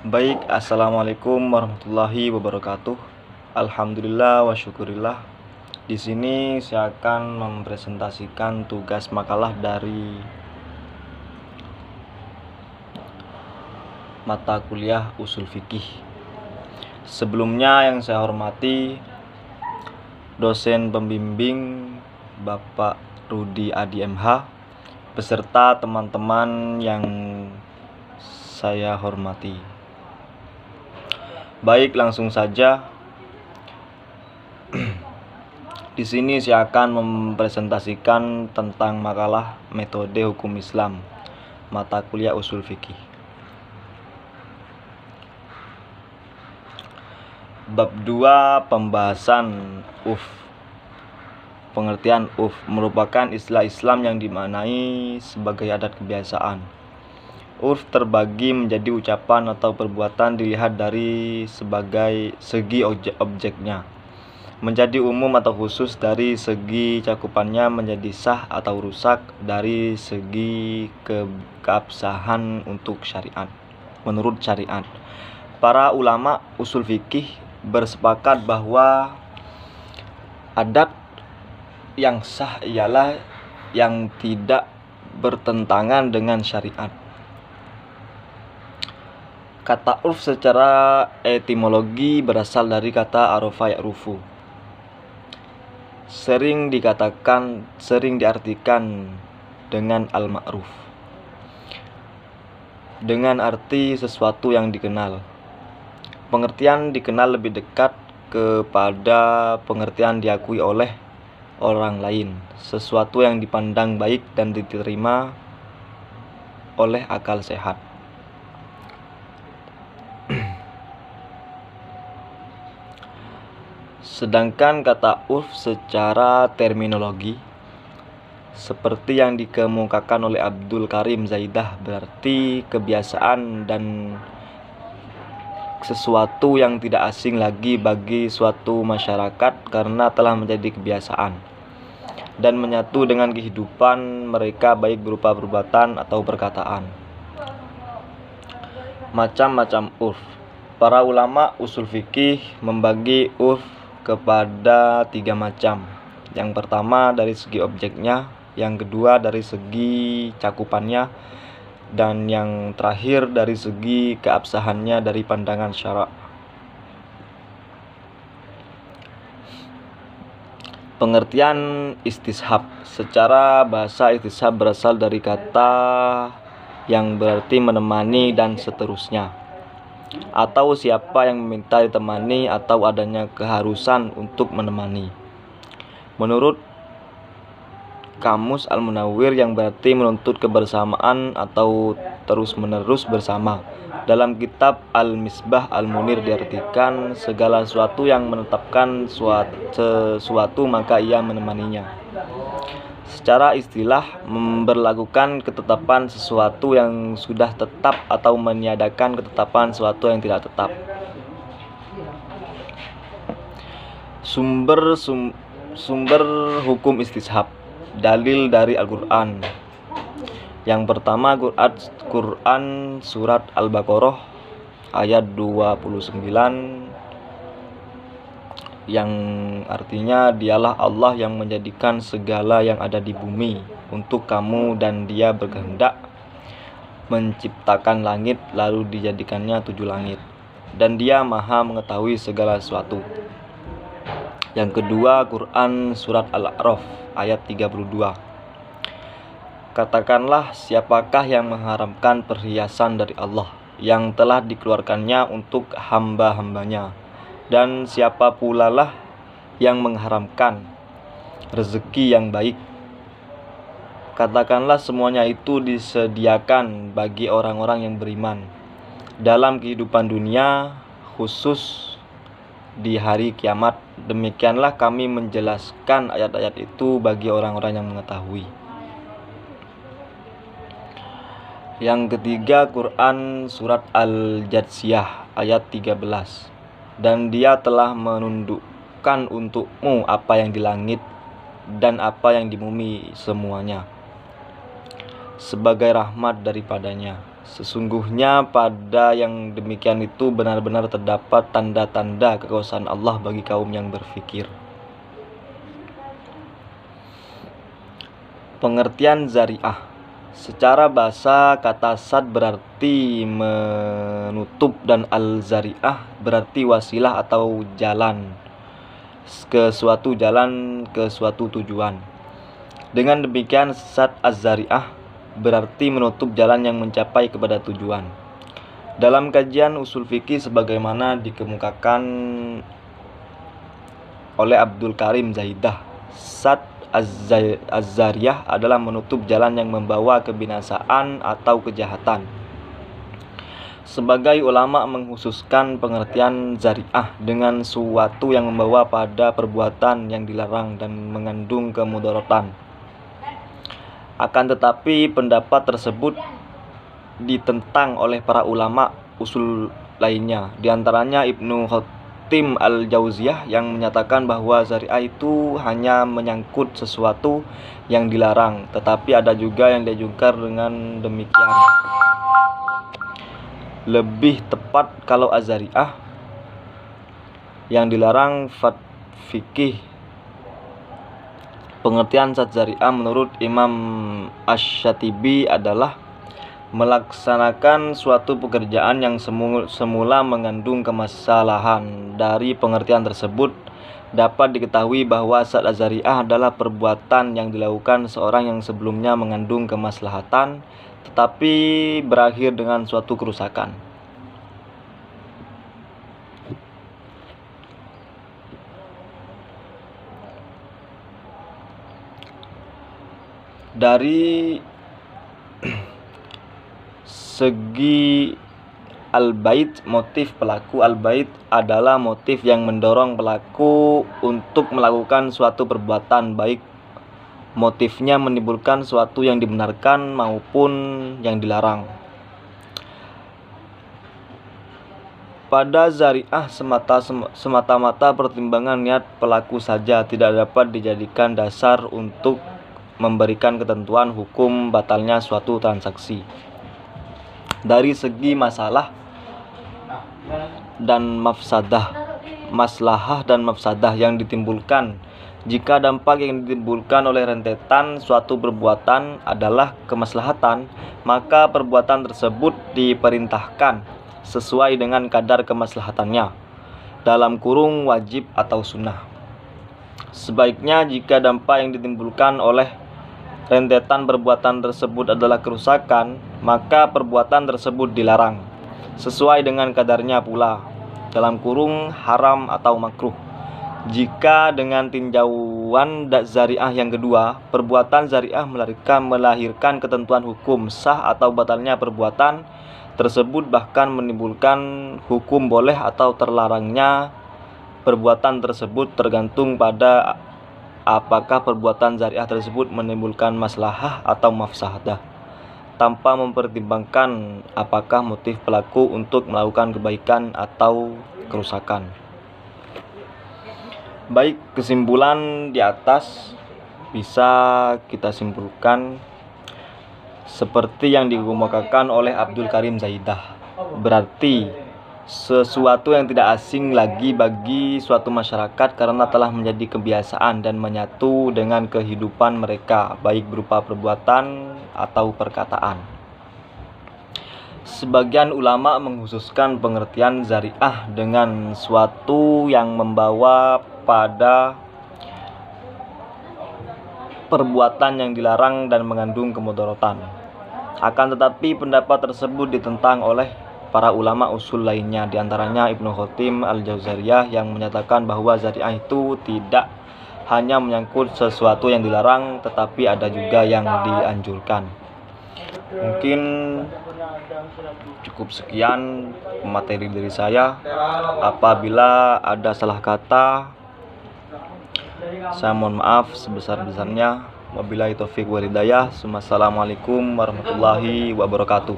Baik, assalamualaikum warahmatullahi wabarakatuh. Alhamdulillah wa syukurillah. Di sini saya akan mempresentasikan tugas makalah dari mata kuliah Usul Fikih. Sebelumnya yang saya hormati dosen pembimbing Bapak Rudi Adi MH beserta teman-teman yang saya hormati. Baik, langsung saja. Di sini saya akan mempresentasikan tentang makalah metode hukum Islam, mata kuliah Usul Fikih. Bab 2, pembahasan UF. Pengertian UF merupakan istilah Islam yang dimaknai sebagai adat kebiasaan. Urf terbagi menjadi ucapan atau perbuatan dilihat dari sebagai segi objeknya, menjadi umum atau khusus dari segi cakupannya, menjadi sah atau rusak dari segi keabsahan untuk syariat. Menurut syariat, para ulama usul fikih bersepakat bahwa adat yang sah ialah yang tidak bertentangan dengan syariat. Kata urf secara etimologi berasal dari kata arofa ya'rufu. Sering diartikan dengan al-ma'ruf, dengan arti sesuatu yang dikenal. Pengertian dikenal lebih dekat kepada pengertian diakui oleh orang lain, sesuatu yang dipandang baik dan diterima oleh akal sehat. Sedangkan kata urf secara terminologi, seperti yang dikemukakan oleh Abdul Karim Zaidah, berarti kebiasaan dan sesuatu yang tidak asing lagi bagi suatu masyarakat karena telah menjadi kebiasaan dan menyatu dengan kehidupan mereka baik berupa perbuatan atau perkataan. Macam-macam urf. Para ulama usul fikih membagi urf kepada 3 macam. Yang pertama dari segi objeknya, yang kedua dari segi cakupannya, dan yang terakhir dari segi keabsahannya dari pandangan syarak. Pengertian istishab. Secara bahasa istishab berasal dari kata yang berarti menemani dan seterusnya, atau siapa yang meminta ditemani atau adanya keharusan untuk menemani. Menurut Kamus Al-Munawwir, yang berarti menuntut kebersamaan atau terus-menerus bersama. Dalam kitab Al-Misbah Al-Munir diartikan segala sesuatu yang menetapkan sesuatu maka ia menemaninya. Secara istilah, memberlakukan ketetapan sesuatu yang sudah tetap atau meniadakan ketetapan sesuatu yang tidak tetap. Sumber hukum istishab. Dalil dari Al-Quran. Yang pertama, Quran surat Al-Baqarah ayat 29, yang artinya dialah Allah yang menjadikan segala yang ada di bumi untuk kamu, dan Dia berkehendak menciptakan langit lalu dijadikannya 7 langit, dan Dia maha mengetahui segala sesuatu. Yang kedua, Quran surat Al-A'raf ayat 32. Katakanlah, siapakah yang mengharamkan perhiasan dari Allah yang telah dikeluarkannya untuk hamba-hambanya, dan siapa pula lah yang mengharamkan rezeki yang baik. Katakanlah, semuanya itu disediakan bagi orang-orang yang beriman dalam kehidupan dunia, khusus di hari kiamat. Demikianlah kami menjelaskan ayat-ayat itu bagi orang-orang yang mengetahui. Yang ketiga, Quran surat Al-Jatsiyah ayat 13. Dan Dia telah menundukkan untukmu apa yang di langit dan apa yang di bumi semuanya, sebagai rahmat daripadanya. Sesungguhnya pada yang demikian itu benar-benar terdapat tanda-tanda kekuasaan Allah bagi kaum yang berfikir. Pengertian zari'ah. Secara bahasa, kata sad berarti menutup dan al-zari'ah berarti wasilah atau jalan ke suatu tujuan. Dengan demikian, sad az-zari'ah berarti menutup jalan yang mencapai kepada tujuan. Dalam kajian usul fikih sebagaimana dikemukakan oleh Abdul Karim Zaidah, sad az-zariyah adalah menutup jalan yang membawa kebinasaan atau kejahatan. Sebagai ulama mengkhususkan pengertian zari'ah dengan suatu yang membawa pada perbuatan yang dilarang dan mengandung kemudaratan. Akan tetapi pendapat tersebut ditentang oleh para ulama usul lainnya, diantaranya Ibnu Khatim al-Jauziyah yang menyatakan bahwa zari'ah itu hanya menyangkut sesuatu yang dilarang, tetapi ada juga yang diajukan dengan demikian. Lebih tepat kalau az-zari'ah yang dilarang fikih. Pengertian zat zari'ah menurut Imam Asy-Syatibi adalah melaksanakan suatu pekerjaan yang semula mengandung kemasalahan. Dari pengertian tersebut dapat diketahui bahwa zat az-zari'ah adalah perbuatan yang dilakukan seorang yang sebelumnya mengandung kemaslahatan tetapi berakhir dengan suatu kerusakan. Dari segi al-bait, motif pelaku, al-bait adalah motif yang mendorong pelaku untuk melakukan suatu perbuatan, baik motifnya menimbulkan suatu yang dibenarkan maupun yang dilarang. Pada zari'ah semata-mata pertimbangan niat pelaku saja tidak dapat dijadikan dasar untuk memberikan ketentuan hukum batalnya suatu transaksi. Dari segi maslahah dan mafsadah yang ditimbulkan, jika dampak yang ditimbulkan oleh rentetan suatu perbuatan adalah kemaslahatan, maka perbuatan tersebut diperintahkan sesuai dengan kadar kemaslahatannya, dalam kurung wajib atau sunnah. Sebaiknya jika dampak yang ditimbulkan oleh rentetan perbuatan tersebut adalah kerusakan, maka perbuatan tersebut dilarang sesuai dengan kadarnya pula, dalam kurung haram atau makruh. Jika dengan tinjauan zari'ah yang kedua, perbuatan zari'ah melahirkan ketentuan hukum sah atau batalnya perbuatan tersebut, bahkan menimbulkan hukum boleh atau terlarangnya perbuatan tersebut, tergantung pada apakah perbuatan zari'ah tersebut menimbulkan maslahah atau mafsadah, tanpa mempertimbangkan apakah motif pelaku untuk melakukan kebaikan atau kerusakan. Baik, kesimpulan di atas bisa kita simpulkan seperti yang dikemukakan oleh Abdul Karim Zaidah. Berarti sesuatu yang tidak asing lagi bagi suatu masyarakat karena telah menjadi kebiasaan dan menyatu dengan kehidupan mereka, baik berupa perbuatan atau perkataan. Sebagian ulama mengkhususkan pengertian zari'ah dengan suatu yang membawa pada perbuatan yang dilarang dan mengandung kemudaratan. Akan tetapi pendapat tersebut ditentang oleh para ulama usul lainnya, diantaranya Ibnu Khatim al-Jauziyah yang menyatakan bahwa zari'ah itu tidak hanya menyangkut sesuatu yang dilarang, tetapi ada juga yang dianjurkan. Mungkin cukup sekian materi dari saya. Apabila ada salah kata, saya mohon maaf sebesar-besarnya. Wabillahi taufiq wal hidayah. Wassalamualaikum warahmatullahi wabarakatuh.